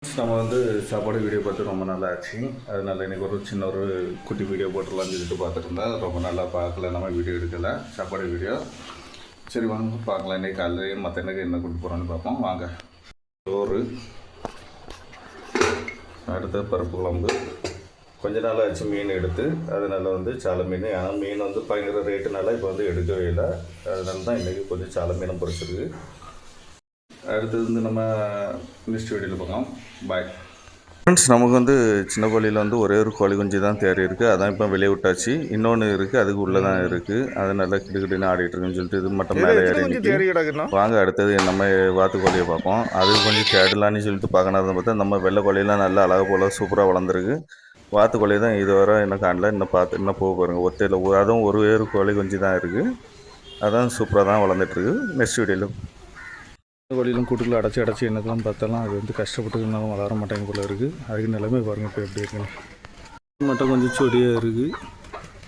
நம்ம வந்து சாப்பாடு வீடியோ பார்த்து ரொம்ப நாள் ஆச்சு. அதனால் இன்றைக்கி ஒரு சின்ன ஒரு குட்டி வீடியோ போட்டுடலாம்னு சொல்லிட்டு பார்த்துருந்தேன். ரொம்ப நாளாக பார்க்கல, நம்ம வீடியோ எடுக்கலை சாப்பாடு வீடியோ. சரி வாங்க பார்க்கலாம், இன்றைக்கி காலையில் மற்ற எனக்கு என்ன கொண்டு போகிறோன்னு பார்ப்போம் வாங்க. சோறு, அடுத்த பருப்பு குழம்பு, கொஞ்ச நாள் ஆச்சு மீன் எடுத்து. அதனால் வந்து சாலை மீன், ஆனால் மீன் வந்து பயங்கர ரேட்டுனால இப்போ வந்து எடுக்கவே இல்லை. அதனால தான் இன்றைக்கி கொஞ்சம் சாலை மீனும் பொரிச்சிருக்கு. அடுத்தது வந்து நம்ம நெக்ஸ்ட் வீடியோவில் பார்க்கலாம். Bye friends. நமக்கு வந்து சின்ன கோழியில் வந்து ஒரே ஒரு கோழி குஞ்சு தான் தேறி இருக்குது. அதான் இப்போ வெளியே விட்டாச்சு. இன்னொன்று இருக்குது, அதுக்கு உள்ளே தான் இருக்குது. அது நல்லா கிடுக்கிட்டுன்னு ஆடிட்டுருக்குன்னு சொல்லிட்டு இது மட்டும் மேலே ஏறி வாங்க. அடுத்தது நம்ம வாத்து கோழியை பார்ப்போம். அது கொஞ்சம் கேடலான்னு சொல்லிட்டு பார்க்கணும். பார்த்தா நம்ம வெள்ளை கோழியெல்லாம் நல்லா அழகாக போல் சூப்பராக வளர்ந்துருக்கு. வாத்து கோழி தான் இதுவரை இன்னும் காணல. இன்னும் பார்த்து இன்னும் போக பாருங்கள். ஒத்தையில் அதுவும் ஒரு கோழி குஞ்சு தான் இருக்குது. அதான் சூப்பராக தான் வளர்ந்துட்டுருக்கு. நெக்ஸ்ட் வீடியோவில் கோழிலும் கூட்டுக்குள்ளே அடைச்சி என்னக்கெல்லாம் பார்த்தாலும் அது வந்து கஷ்டப்பட்டு இருந்தாலும் வளர மாட்டாங்க போல இருக்குது. அதுக்கு நிலைமை பாருங்கள் இப்போ எப்படி இருக்குன்னு. மட்டும் கொஞ்சம் சொடியாக இருக்குது.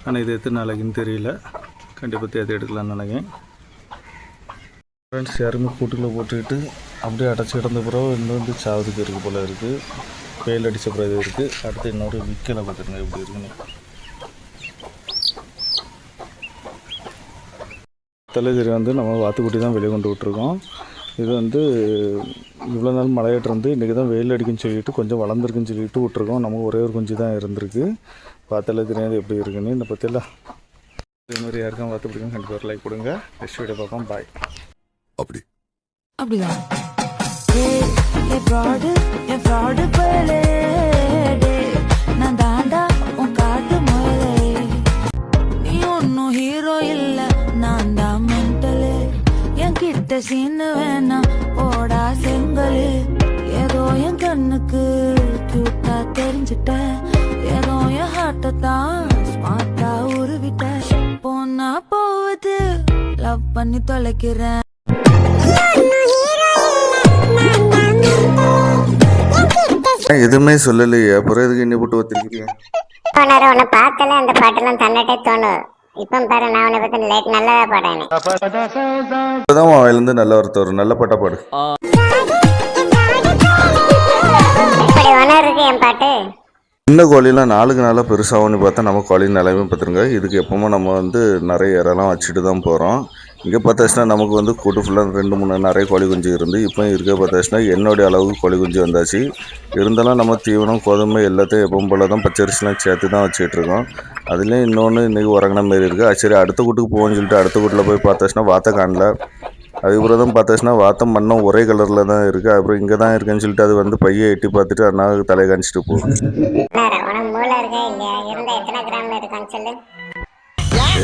ஆனால் இது எத்தனை நாளைக்குன்னு தெரியல. கண்டிப்பாக தேர்த்து எடுக்கலாம்னு நினைக்கிறேன். ஃப்ரெண்ட்ஸ், யாருமே கூட்டுக்குள்ளே போட்டுக்கிட்டு அப்படியே அடைச்சி கிடந்த பிறகு இன்னும் வந்து சாவதுக்கு இருக்குது போல் இருக்குது. வெயில் அடித்த பிறகு இருக்குது. அடுத்து இன்னொரு விற்கலை பார்த்துருங்க எப்படி இருக்குன்னு. தலைதறி வந்து நம்ம வாத்துக்குட்டி தான் வெளியே கொண்டு விட்ருக்கோம். இது வந்து இவ்வளோ நாள் மழையாட்டு இருந்து இன்றைக்கி தான் வெயில் அடிக்குன்னு சொல்லிட்டு கொஞ்சம் வளர்ந்துருக்குன்னு சொல்லிட்டு விட்ருக்கோம். நமக்கு ஒரே ஒரு குஞ்சு தான் இருந்திருக்கு. பார்த்தாலே தெரியாது எப்படி இருக்குன்னு. இந்த பற்றியெல்லாம் இதே மாதிரி யாருக்கும் பார்த்து பிடிக்கும் கண்டிப்பாக ஒரு லைக் கொடுங்க. நெக்ஸ்ட் வீடியோ பார்ப்போம். பாய். அப்படிதான் நான் தாண்டா உன் காட்டு முதலே. நீ ஒன்னும் ஹீரோ இல்ல, நான் தான் மென்டலு. என் கிட்ட சீனு வேணா போடா செங்கலு. ஏதோ என் கண்ணுக்கு கியூட்டா தெரிஞ்சுட்டேன். ஏதோ என் ஹார்ட்ட தான் ஸ்மார்ட்டா உருவிட்டேன். போனா போகுது, லவ் பண்ணி தொலைக்கிறேன். எதுவுமே சொல்லலையே, அப்புறம் எதுக்கு என்ன போட்டு வச்சிருக்கீங்க? உன்னை பார்த்தாலே அந்த பாட்டெல்லாம் தன்னட்டே தோணும். இப்போ பாரு, நான் உன்னை பத்தி நல்லதா பாடுறேன். இப்பதான் வாயிலிருந்து நல்ல ஒருத்தர் ஒரு நல்ல பாட்டா பாடு. இப்படி ஒன்று இருக்கு என் பாட்டு. சின்ன கோழிலாம் நாளுக்கு நாளாக பெருசாகும்னு பார்த்தா நம்ம கோழி நிலைமை பார்த்துருங்க. இதுக்கு எப்பவுமே நம்ம வந்து நிறைய இறலாம் வச்சுட்டு தான் போகிறோம். இங்கே பார்த்தாச்சுன்னா நமக்கு வந்து கூட்டு ஃபுல்லாக 2-3 நிறைய கோழி குஞ்சு இருந்து இப்போ இருக்க பார்த்தாச்சுன்னா என்னுடைய அளவுக்கு கோழி குஞ்சு வந்தாச்சு. இருந்தாலும் நம்ம தீவனம் கோதுமை எல்லாத்தையும் எப்பவும் போல தான் பச்சரிசிலாம் சேர்த்து தான் வச்சுட்ருக்கோம். அதுலேயும் இன்னொன்று இன்றைக்கி உறங்கின மாரி இருக்குது. சரி அடுத்த கூட்டுக்கு போவோம்னு சொல்லிட்டு அடுத்த கூட்டில் போய் பார்த்தாச்சுன்னா வாத்தை காணல. அதுக்கப்புறம் தான் பார்த்தாச்சுன்னா வாத்தம் மண்ணும் ஒரே கலரில் தான் இருக்குது. அப்புறம் இங்கே தான் இருக்குன்னு சொல்லிட்டு அது வந்து பையை எட்டி பார்த்துட்டு அண்ணாவுக்கு தலையை காணிச்சிட்டு போகும்.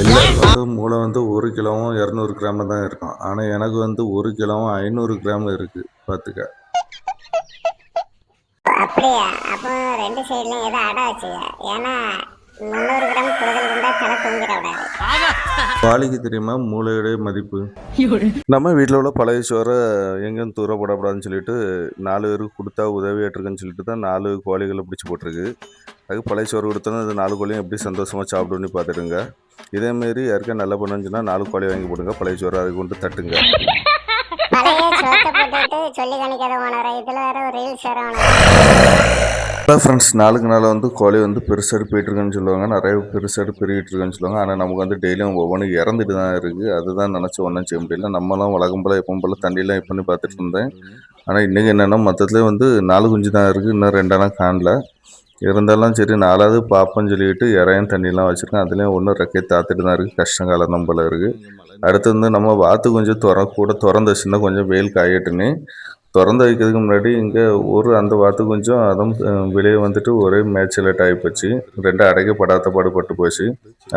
எல்லாருக்கும் வந்து மூளை வந்து 1 கிலோவும் 200 கிராமில் தான் இருக்கும். ஆனால் எனக்கு வந்து 1 கிலோவும் 500 கிராமில் இருக்குது பார்த்துக்க. அப்படியா? அப்போ 2 சைட்லையும் ஏதோ அடை வச்சுக்க. ஏன்னா 300 கிராம் கூடுதல் இருந்தால் தலை தூங்கிட விடாது. பாலிக்கு தெரியுமா மூளையுடைய மதிப்பு? நம்ம வீட்டில் உள்ள பழைய சோறை எங்கேயும் தூரப்படக்கூடாதுன்னு சொல்லிட்டு 4 பேருக்கு கொடுத்தா உதவியாட்டிருக்குன்னு சொல்லிட்டு தான் 4 கோழிகளை பிடிச்சி போட்டிருக்கு. அதுக்கு பழைய சோறு கொடுத்தோன்னா அது 4 கோழியும் எப்படி சந்தோஷமாக சாப்பிடுன்னு பார்த்துடுங்க. இதேமாரி யாருக்கா நல்லா பண்ணுச்சுன்னா 4 கோழி வாங்கி போடுங்க. பழைய சோறு அதை கொண்டு தட்டுங்க. ஃப்ரெண்ட்ஸ், நாளுக்கு நாள் வந்து கோழி வந்து பெருசாக போயிட்டுருக்குன்னு சொல்லுவாங்க. நிறைய பெருசாக பெருகிட்டு இருக்குன்னு சொல்லுவாங்க. ஆனால் நமக்கு வந்து டெய்லியும் ஒவ்வொன்றும் இறந்துட்டு தான் இருக்குது. அதுதான் நினச்சி ஒன்றும் செய்ய முடியல. நம்மளாம் வழக்கம் போல் எப்பவும் போல் தண்ணியெலாம் பண்ணி பார்த்துட்டு இருந்தேன். ஆனால் இன்றைக்கி என்னென்னா மொத்தத்துலேயே வந்து 4 குஞ்சு தான் இருக்குது. இன்னும் 2 காணல. இருந்தாலும் சரி 4வது பார்ப்போன்னு சொல்லிட்டு இறையும் தண்ணியெலாம் வச்சுருக்கேன். அதுலேயும் ஒன்றும் ரெக்கையை தாத்துட்டு தான் இருக்குது. கஷ்டங்காலம் தான் போல் இருக்குது. அடுத்து வந்து நம்ம வாத்து கொஞ்சம் திறந்து வச்சுருந்தா கொஞ்சம் வெயில் காயட்டுன்னு திறந்து வைக்கிறதுக்கு முன்னாடி இங்கே அந்த வாத்து கொஞ்சம் அதுவும் வெளியே வந்துட்டு ஒரே மேட்சலட் ஆகிப்போச்சு. 2 அடைக்கப்படாத பாடுபட்டு போச்சு.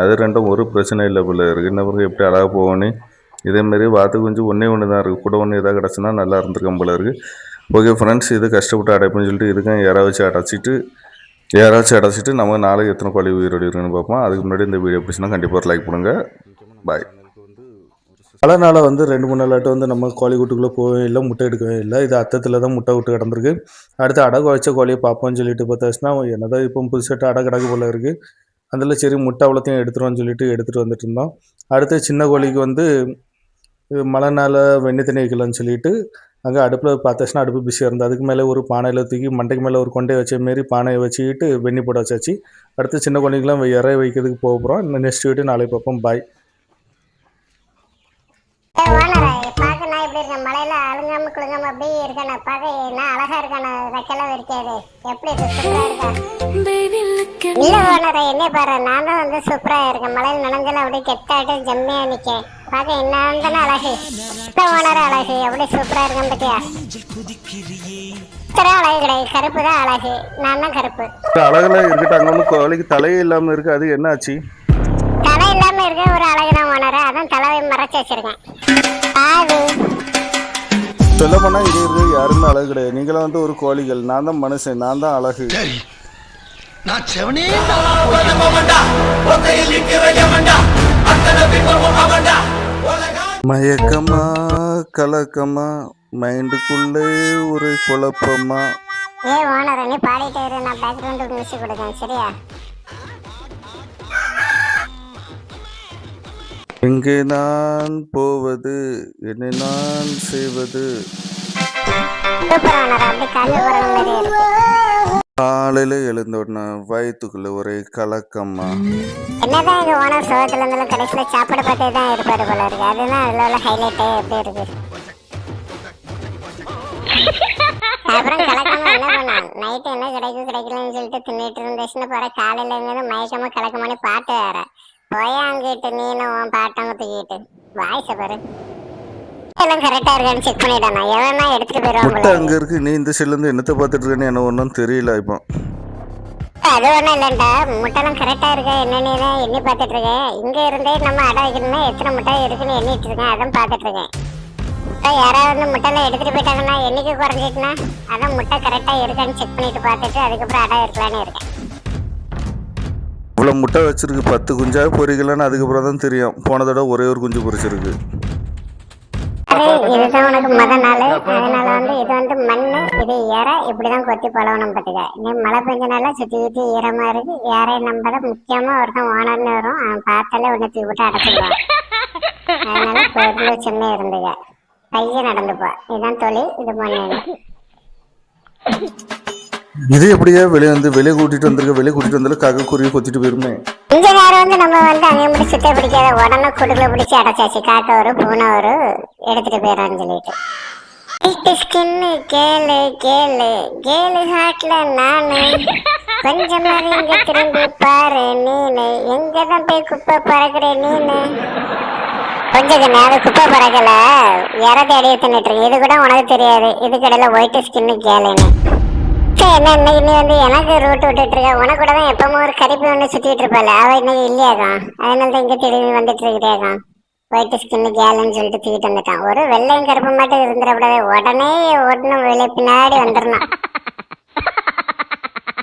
அது 2 ஒரு பிரச்சனை இல்லை போல இருக்குது. இன்னும் பிறகு எப்படி அழகாக போகணுன்னு இதேமாரி வாத்து கொஞ்சம் ஒன்று தான் இருக்குது. கூட ஒன்று எதாவது கிடச்சுன்னா நல்லா இருந்திருக்கும் போல இருக்குது. ஓகே ஃப்ரெண்ட்ஸ், இது கஷ்டப்பட்டு அடைப்புன்னு சொல்லிட்டு இதுக்கும் யாராச்சும் அடைச்சிட்டு நம்ம நாளைக்கு எத்தனை கோழி உயிரோடு இருக்குன்னு பார்ப்போம். அதுக்கு முன்னாடி இந்த வீடியோ பிடிச்சினா கண்டிப்பாக ஒரு லைக் பண்ணுங்கள். பாய். பல நாளாக வந்து 2-3 நாளாட்டு வந்து நம்ம கோழி கூட்டுக்குள்ளே போகவே இல்லை, முட்டை எடுக்கவே இல்லை. இது அத்தத்தில் தான் முட்டை விட்டு கிடந்திருக்கு. அடுத்து அடகு வச்ச கோழியை பார்ப்போம்னு சொல்லிட்டு பார்த்தாச்சுன்னா என்னதான் இப்போ புதுசாட்டு அடை கிடக்கு போல் இருக்குது. அதில் சரி முட்டை அவ்வளோத்தையும் எடுத்துருவோன்னு சொல்லிட்டு எடுத்துகிட்டு வந்துட்டு இருந்தோம். அடுத்து சின்ன கோழிக்கு வந்து மழை நாள் வெண்ணி தண்ணி வைக்கலான்னு சொல்லிட்டு அங்கே அடுப்பில் பார்த்தாச்சுன்னா அடுப்பு பிஸியாக இருந்தது. அதுக்கு மேலே ஒரு பானையில் தூக்கி மண்டைக்கு மேலே ஒரு கொண்டையை வச்ச மாரி பானையை வச்சுக்கிட்டு வெந்நி போட வச்சாச்சு. அடுத்து சின்ன குழந்தைங்களாம் இறை வைக்கிறதுக்கு போக போகிறோம். இன்னும் நெக்ஸ்ட் வீடியோ நாளைக்கு பார்ப்போம். பாய். பார்க்க நான் எப்படி இருக்கேன், மலையில அழுங்காம குழுங்காம அப்படியே இருக்கேன். பார்க்க நான் அழகா இருக்கான, ரெக்கெல்லாம் இருக்காது. எப்படி இருக்கு, சூப்பரா இருக்கா? இல்ல ஓனரை என்ன பாரு, நான் தான் வந்து சூப்பரா இருக்கேன். மலையில நனைஞ்சாலும் அப்படியே கெத்தாட்டு ஜம்மியா நிக்கேன். பார்க்க என்ன அழகு ஓனர, அழகு எப்படி சூப்பரா இருக்கேன் பத்தியா? அழகு கிடையாது, கருப்பு தான் அழகு. நான் தான் கருப்பு. அழகெல்லாம் இருக்கட்டும், அங்க ஒன்று கோழிக்கு தலையே இல்லாம இருக்கு, அது என்ன ஆச்சு? தலை இல்லாம இருக்க ஒரு அழகுதான் ஓனர, அதான் தலையை மறைச்சு வச்சிருக்கேன். சொல்ல போனா இது இருக்கு, யாருமே அழகு கிடையாது. நீங்களும் வந்து ஒரு கோழிகள், நான் தான் மனுஷன், நான் தான் அழகு. மயக்கமா கலக்கமா மைண்டுக்குள்ளே ஒரு குழப்பமா. ஏ ஓனர், நீ பாடிட்டே இரு, நான் பேக்ரவுண்ட் மியூசிக் கொடுக்கேன், சரியா? எங்கே நான் போவது, என்னை நான் செய்வது? காலையில எழுந்த உடனே வயிற்றுக்குள்ள ஒரே கலக்கம்மா. என்னதான் இது ஓனர் சோகத்துல இருந்தாலும் கடைசியில சாப்பாடு பார்த்தே தான் இருப்பாரு போல இருக்கு. அதுதான் அதுல உள்ள ஹைலைட்டே எப்படி இருக்கு. அப்புறம் கலக்கமா என்ன பண்ணா, நைட்டு என்ன கிடைக்கலன்னு சொல்லிட்டு தின்னுட்டு இருந்துச்சுன்னு போற, காலையில இருந்து மயக்கமா கலக்கமானு பாட்டு வேற. போய் அங்கிட்டு நீனும் பாட்டங்க தூக்கிட்டு வாய்ஸ பாரு, எல்லாம் கரெக்டா இருக்கான்னு செக் பண்ணிட்டானா, எவனா எடுத்துட்டு போயிருவாங்க. அங்க இருக்கு, நீ இந்த செல்ல இருந்து என்னத்தை பார்த்துட்டு இருக்கேன்னு என்ன ஒன்றும் தெரியல. இப்போ அது ஒண்ணும் இல்லண்டா, முட்டைலாம் கரெக்டா இருக்கா என்னன்னு எண்ணி பார்த்துட்டு இருக்கேன். இங்க இருந்தே நம்ம அடை வைக்கணும்னா எத்தனை முட்டை இருக்குன்னு எண்ணிட்டு இருக்கேன், அதான் பார்த்துட்டு இருக்கேன். யாராவது வந்து முட்டைலாம் எடுத்துட்டு போயிட்டாங்கன்னா எண்ணிக்கை குறைஞ்சிட்டுனா அதான் முட்டை கரெக்டா இருக்கான்னு செக் பண்ணிட்டு பார்த்துட்டு அதுக்கப்புறம் அடை இருக்கலான்னு இருக்கேன். இவ்வளோ முட்டை வச்சிருக்கு, 10 குஞ்சாக பொறிக்கலான்னு அதுக்கப்புறம் தான் தெரியும். போன தடவை ஒரே ஒரு குஞ்சு பொறிச்சிருக்கு. இதுதான் உனக்கு முத நாள், அதனால வந்து இது வந்து மண்ணு, இது இற, இப்படிதான் கொத்தி பழகணும் பார்த்துக்க. நீ மழை பெஞ்சனால சுற்றி சுற்றி ஈரமா இருக்கு. யாரையும் நம்பத, முக்கியமா ஒருத்தன் ஓனர்னு வரும், அவன் பார்த்தாலே உன்னை தூக்கி விட்டு அடைச்சிடுவான். அதனால கோயில சின்ன இருந்துங்க, பையன் நடந்துப்பா. இதுதான் தொழில், இது பண்ணு. இது எப்படியா வெளியே கூட்டிட்டு வந்தாலும் காக்க குருவி கொத்திட்டு போயிருமே. இந்த நேரம் வந்து நம்ம வந்து அங்கே மட்டும் சுத்த பிடிக்காத, உடனே குடுக்கல பிடிச்சி அடைச்சாச்சு. காக்க ஒரு பூனை ஒரு எடுத்துட்டு போயிடறான்னு சொல்லிட்டு ஸ்கின்னு கேளு கேளு கேளு ஹாட்ல நானு கொஞ்சம் மாதிரி இங்க திரும்பி பாரு நீனு, எங்கதான் போய் குப்பை பறக்குற நீனு. கொஞ்சம் நேரம் குப்பை பறக்கல, இற தேடி தின்னுட்டு இருக்கு. இது கூட உனக்கு தெரியாது, இதுக்கு இடையில ஒயிட் ஸ்கின்னு கேளுன்னு. என்ன இன்னைக்கு நீ வந்து எனக்கு ரூட் விட்டுட்டு இருக்க, உனக்கு கூட தான் எப்பவும் ஒரு கறிப்பு ஒன்று சுத்திட்டு இருப்பாள், அவ இன்னைக்கு இல்லையாதான், அதனால தான் இங்க திரும்பி வந்துட்டு இருக்கிறேன். ஒயிட் ஸ்கின்னு கேளுன்னு சொல்லிட்டு தூக்கிட்டு வந்துட்டான். ஒரு வெள்ளையும் கருப்பு மட்டும் இருந்துடக்கூடாது, உடனே ஒன்னும் வெளியே பின்னாடி வந்துடணும்.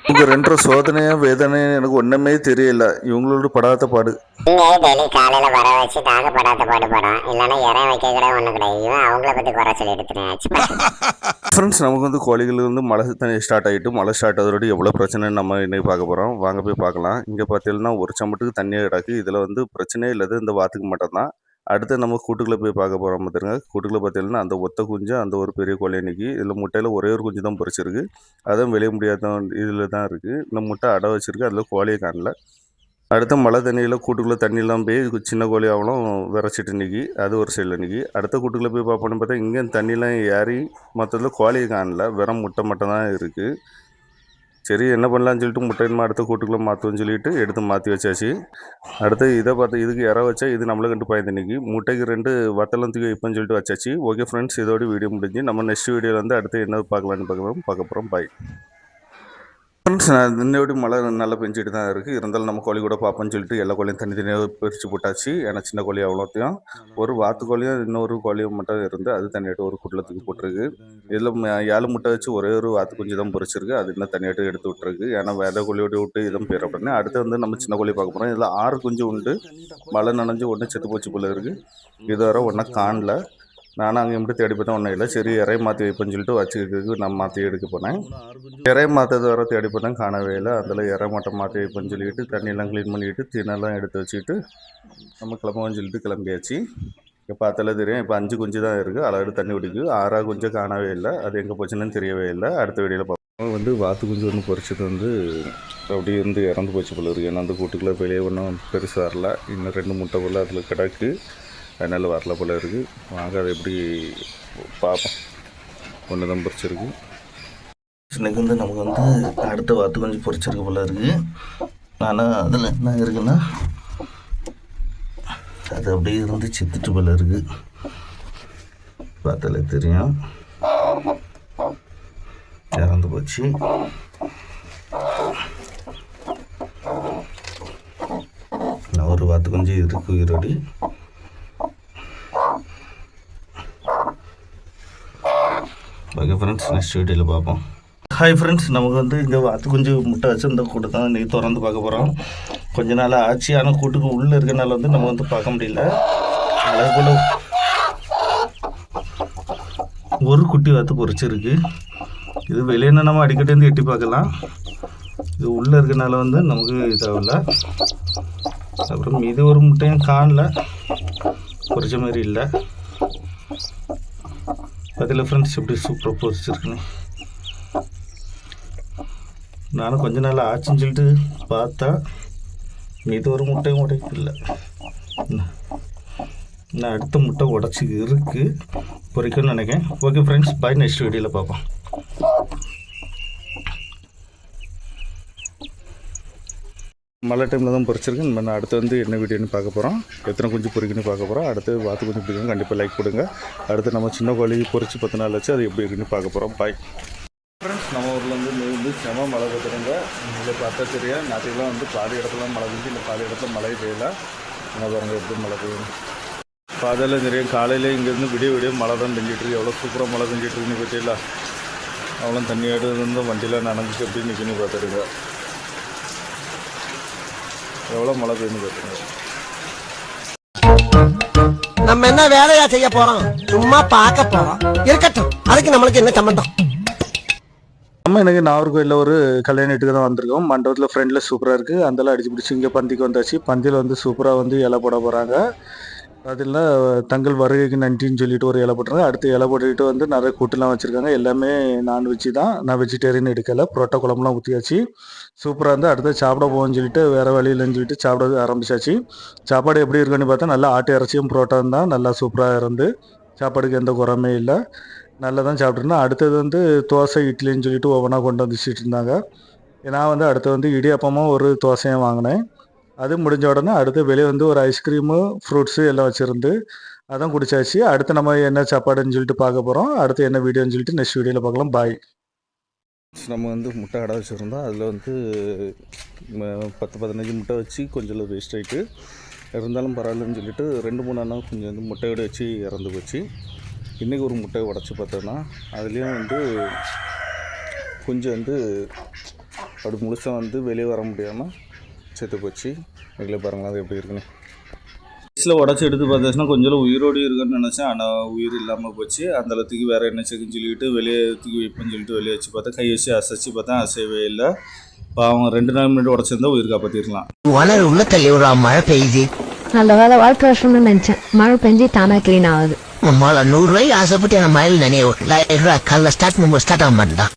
இவங்க 2 சோதனையா வேதனையா எனக்கு ஒண்ணுமே தெரியல. இவங்களோட படாத பாடு. டெய்லி காலையில வர வச்சு தாங்க படாத பாடு படம், இல்லைன்னா இறைய வைக்க கூட ஒண்ணு கிடையாது. இவன் அவங்கள பத்தி குறை சொல்லி எடுத்துருவேன். ஃப்ரெண்ட்ஸ், நமக்கு வந்து கோழிகள் வந்து மழை தண்ணி ஸ்டார்ட் ஆகிட்டு, மழை ஸ்டார்ட் ஆகிறோட எவ்வளோ பிரச்சனைன்னு நம்ம இன்னைக்கு பார்க்க போகிறோம். வாங்க போய் பார்க்கலாம். இங்கே பார்த்தீங்கன்னா ஒரு சம்பட்டுக்கு தண்ணியாக கிடக்கு. இதில் வந்து பிரச்சனையே இல்லாது, இந்த வாத்துக்கு மட்டும்தான். அடுத்து நம்ம கூட்டுக்குள்ளே போய் பார்க்க போகிறோம். பார்த்துருங்க, கூட்டுக்குள்ளே பார்த்தீங்கன்னா அந்த ஒத்த குஞ்சு, அந்த ஒரு பெரிய கோழி இன்னைக்கு. இதில் முட்டையில் ஒரே ஒரு குஞ்சு தான் பொரிச்சிருக்கு, அதுவும் வெளியே முடியாத இதில் தான் இருக்குது. இந்த முட்டை அடை வச்சிருக்கு, அதில் கோழியை காணல. அடுத்த மழை தண்ணியில் கூட்டுக்குள்ளே தண்ணியெலாம் போய் சின்ன கோழி அவளும் விரைச்சிட்டு நிற்கி, அது ஒரு சைடில் நிற்கி. அடுத்த கூட்டுக்குள்ளே போய் பார்ப்போன்னு பார்த்தா இங்கே தண்ணியெலாம் ஏறி மொத்தத்தில் கோழியை காணல, வெறும் முட்டை மட்டும் தான் இருக்குது. சரி, என்ன பண்ணலான்னு சொல்லிட்டு முட்டைன்னு அடுத்த கூட்டுக்குள்ளே மாற்றுவோன்னு சொல்லிட்டு எடுத்து மாற்றி வச்சாச்சு. அடுத்து இதை பார்த்து இதுக்கு இற வச்சா இது நம்மளை கண்டு பயந்து நிற்கி. முட்டைக்கு 2 வத்தலம் தூக்கி வைப்போன்னு சொல்லிட்டு வச்சாச்சு. ஓகே ஃப்ரெண்ட்ஸ், இதோட வீடியோ முடிஞ்சு. நம்ம நெக்ஸ்ட் வீடியோவில் வந்து அடுத்து என்ன பார்க்கலான்னு பார்க்க போகிறோம். Bye friends. இன்னொரு மழை நல்லா பெஞ்சிட்டு தான் இருக்குது. இருந்தாலும் நம்ம கோழி கூட பார்ப்போன்னு சொல்லிட்டு எல்லா கோழியும் தனித்தனியாக பிரித்து போட்டாச்சு. ஏன்னா சின்ன கோழி அவ்வளோத்தையும் ஒரு வாத்து கோழியும் இன்னொரு கோழியும் மட்டும் இருந்து அது தனியாட்டு ஒரு கூட்டில் தூக்கி போட்டிருக்கு. இதில் 7 முட்டை வச்சு ஒரே ஒரு வாத்து குஞ்சு தான் பொரிச்சிருக்கு, அது இன்னும் தனியாட்டு எடுத்து விட்டுருக்கு. ஏன்னா வேலை கோழியோட விட்டு இதுவும் பேர் அப்படின்னு. அடுத்து வந்து நம்ம சின்ன கோழி பார்க்க போகிறோம். இதில் 6 குஞ்சு உண்டு. மழை நனைஞ்சு ஒன்று செத்து போச்சு போல இருக்குது. இது வர ஒன்றா காணல. நானும் அங்கே மட்டும் தேடி பார்த்தா ஒன்றும் இல்லை. சரி, இறைய மாற்றி வைப்பேன்னு சொல்லிட்டு வச்சுக்கிறதுக்கு நான் மாற்றி எடுக்க போனேன். இறைய மாற்றது வர தேடி பார்த்தேன், காணவே இல்லை. அதில் இறை மட்டும் மாற்றி வைப்பேன்னு சொல்லிட்டு தண்ணியெல்லாம் க்ளீன் பண்ணிவிட்டு தீனெல்லாம் எடுத்து வச்சுக்கிட்டு நம்ம கிளம்புவோன்னு சொல்லிட்டு கிளம்பியாச்சு. பார்த்தாலே தெரியும். இப்போ 5 குஞ்சு தான் இருக்குது. அளவு தண்ணி குடிக்குது. 6 குஞ்சு காணவே இல்லை. அது எங்கே போச்சுன்னு தெரியவே இல்லை. அடுத்த வீடியோவில் பார்ப்போம். வந்து வாத்து குஞ்சு ஒன்று பொரிச்சது வந்து அப்படியே இருந்து இறந்து போச்சு போல இருக்குது. ஏன்னா அந்த கூட்டுக்குள்ளே வெளியே ஒன்றும் பெருசு வரல. இன்னும் 2 முட்டை போல் அதில் கிடக்கு. அதனால் வரல போல இருக்குது. வாங்க அதை எப்படி பார்ப்போம். ஒன்று தான் பொரிச்சிருக்கு. இன்னைக்கு வந்து நமக்கு வந்து அடுத்த வாத்து குஞ்சு பொரிச்சிருக்கு போல இருக்குது. ஆனால் அதில் என்ன இருக்குன்னா அது அப்படியே இருந்து செத்துட்டு போல இருக்குது. பார்த்தாலே தெரியும், இறந்து போச்சு. ஒரு வாத்து குஞ்சு இருக்கு உயிரோடி. ஓகே ஃப்ரெண்ட்ஸ், நெக்ஸ்ட் வீடியோவில் பார்ப்போம். ஹாய் ஃப்ரெண்ட்ஸ், நமக்கு வந்து இங்கே வாத்து குஞ்சு முட்டை வச்சு இந்த கூட்டு தான் இன்றைக்கி திறந்து பார்க்க போகிறோம். கொஞ்ச நாள் ஆச்சு, ஆனால் கூட்டுக்கு உள்ளே இருக்கிறனால வந்து நம்ம வந்து பார்க்க முடியல. அதே போல் ஒரு குட்டி வாத்து பொரிச்சிருக்கு. இது வெளியேனா நம்ம அடிக்கடி வந்து எட்டி பார்க்கலாம். இது உள்ளே இருக்கிறனால வந்து நமக்கு இதாகல. அப்புறம் இது ஒரு முட்டையும் காணல, பொரிச்ச மாதிரி இல்லை. அதில் ஃப்ரெண்ட்ஸ் எப்படி சூப்பராக பொரிச்சிருக்குன்னு நானும் கொஞ்ச நாள் ஆச்சுன்னு சொல்லிட்டு பார்த்தா இது ஒரு முட்டையும் உடைக்கல. நான் அடுத்த முட்டை உடச்சி இருக்குது, பொரிக்கணும்னு நினைக்கிறேன். ஓகே ஃப்ரெண்ட்ஸ், பாய். நெக்ஸ்ட் வீடியோவில் பார்ப்போம். மழை டைமில் தான் பொரிச்சிருக்கு. நம்ம அடுத்து வந்து என்ன வீடியோன்னு பார்க்க போகிறோம். எத்தனை குஞ்சு பொரிக்குன்னு பார்க்க போகிறோம். அடுத்து வாத்து குஞ்சு பிடிக்கணும், கண்டிப்பாக லைக் கொடுங்க. அடுத்து நம்ம சின்ன கோழி பொரிச்சு 10 நாள் வச்சு அது எப்படி இருக்குன்னு பார்க்க போகிறோம். Bye friends. நம்ம ஊரில் வந்து செம மழை பெய்யுதுங்க. இதில் பார்த்தா தெரியும், நாட்டிலாம் வந்து பாதி இடத்துல மழை பெஞ்சு, இல்லை பாதி இடத்துல மழை பெய்யல. என்ன பாருங்கள் எப்படி மழை பெய்யும். பாதையில் தெரியும், காலையில் இங்கேருந்து விடிய மழை தான் பெஞ்சிட்ருக்கு. எவ்வளோ சூப்பராக மழை பெஞ்சிட்ருக்குன்னு பார்த்தீங்களா. அவ்வளோ தண்ணியாடு வந்து வண்டியில் நனைஞ்சிட்டு எப்படி நிற்கணும் பார்த்துருங்க. எவ்வளோ மழை பெய்யுன்னு பார்த்துருங்க. நம்ம என்ன வேலையா செய்ய போறோம்? சும்மா பார்க்க போறோம். இருக்கட்டும், அதுக்கு நம்மளுக்கு என்ன சம்பந்தம்? நம்ம எனக்கு நாகர்கோயிலில் ஒரு கல்யாண வீட்டுக்கு தான் வந்திருக்கோம். மண்டபத்தில் ஃப்ரெண்டில் சூப்பராக இருக்குது. அந்தெல்லாம் அடிச்சு பிடிச்சி இங்கே பந்திக்கு வந்தாச்சு. பந்தியில் வந்து சூப்பராக வந்து இலை போட போகிறாங்க. அதில் தங்கள் வருகைக்கு நன்றின்னு சொல்லிட்டு ஒரு இலை போட்டுருங்க. அடுத்து இலை போட்டுக்கிட்டு வந்து நிறைய கூட்டுலாம் வச்சுருக்காங்க. எல்லாமே நான்வெஜ்ஜு தான். நான் வெஜிடேரியன் எடுக்கலை. புரோட்டா குழம்புலாம் ஊற்றியாச்சு. சூப்பராக இருந்து அடுத்து சாப்பிட போகணும்னு சொல்லிட்டு வேறு வழியிலன்னு சொல்லிட்டு சாப்பிட ஆரம்பிச்சாச்சு. சாப்பாடு எப்படி இருக்குன்னு பார்த்தா நல்லா ஆட்டு இறைச்சியும் புரோட்டாவும் தான். நல்லா சூப்பராக இருந்து சாப்பாடுக்கு எந்த குறமே இல்லை. நல்லா தான் சாப்பிட்ருந்தேன். அடுத்தது வந்து தோசை இட்லின்னு சொல்லிட்டு ஒவ்வொன்றா கொண்டு வந்து வச்சுட்டு இருந்தாங்க. நான் வந்து அடுத்து வந்து இடியாப்பமும் ஒரு தோசையும் வாங்கினேன். அது முடிஞ்ச உடனே அடுத்து வெளியே வந்து ஒரு ஐஸ்கிரீமு, ஃப்ரூட்ஸு எல்லாம் வச்சுருந்து அதான் குடிச்சாச்சு. அடுத்து நம்ம என்ன சாப்பாடுன்னு சொல்லிட்டு பார்க்க போகிறோம். அடுத்து என்ன வீடியோன்னு சொல்லிட்டு நெக்ஸ்ட் வீடியோவில் பார்க்கலாம். பாய். நம்ம வந்து முட்டை கடை வச்சுருந்தோம். அதில் வந்து 10-15 முட்டை வச்சு கொஞ்சம் வேஸ்ட் ஆகிட்டு இருந்தாலும் பரவாயில்லன்னு சொல்லிட்டு 2-3 அண்ணா கொஞ்சம் வந்து முட்டையோட வச்சு இறந்து போச்சு. இன்றைக்கி ஒரு முட்டையை உடச்சி பார்த்தோன்னா அதுலேயும் வந்து கொஞ்சம் வந்து அப்படி முழுசாக வந்து வெளியே வர முடியாமல் செத்து போச்சு. எங்களை பாருங்களா அது எப்படி இருக்குன்னு. வயசில் உடச்சி எடுத்து பார்த்தோன்னா கொஞ்சம் உயிரோடு இருக்குன்னு நினச்சேன். ஆனால் உயிர் இல்லாமல் போச்சு. அந்தளவுக்கு வேறு என்ன செக்குன்னு சொல்லிட்டு வெளியே தூக்கி வைப்பேன்னு சொல்லிட்டு வெளியே வச்சு பார்த்தா கை வச்சு அசைச்சு பார்த்தா அசையவே இல்லை. இப்போ அவங்க 2 நாள் முன்னாடி உடச்சிருந்தா உயிர் காப்பாற்றிருக்கலாம். உள்ள தள்ளி விடுறா, மழை பெய்யுது. நல்ல வேலை வாழ்க்கை வருஷம்னு நினைச்சேன். மழை பெஞ்சு தானா கிளீன் ஆகுது. 100 ரூபாய்க்கு ஆசைப்பட்டு அந்த மழையில் நினைவு கல்ல ஸ்டார்ட் ஆக மாட்டேன்.